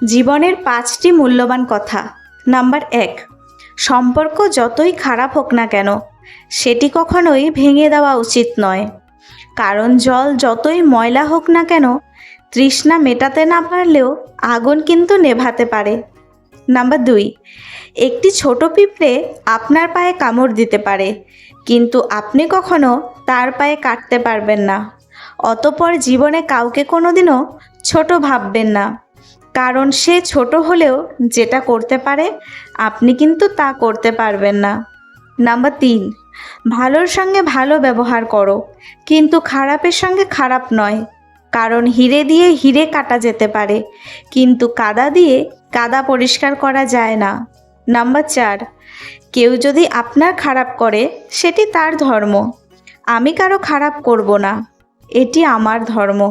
জীবনের 5টি মূল্যবান কথা। নাম্বার 1, সম্পর্ক যতই খারাপ হোক না কেন সেটি কখনোই ভেঙে দেওয়া উচিত নয়। কারণ জল যতই ময়লা হোক না কেন তৃষ্ণা মেটাতে না পারলেও আগুন কিন্তু নেভাতে পারে। নাম্বার 2, একটি ছোট পিঁপড়ে আপনার পায়ে কামড় দিতে পারে, কিন্তু আপনি কখনো তার পায়ে কাটতে পারবেন না। অতঃপর জীবনে কাউকে কোনোদিনও ছোট ভাববেন না, কারণ সে ছোট হলেও যেটা করতে পারে আপনি কিন্তু তা করতে পারবেন না। নাম্বার 3, ভালোর সঙ্গে ভালো ব্যবহার করো, কিন্তু খারাপের সঙ্গে খারাপ নয়। কারণ হিরে দিয়ে হিরে কাটা যেতে পারে, কিন্তু কাদা দিয়ে কাদা পরিষ্কার করা যায় না। নাম্বার 4, কেউ যদি আপনার খারাপ করে সেটি তার ধর্ম। আমি কারো খারাপ করব না, এটি আমার ধর্ম।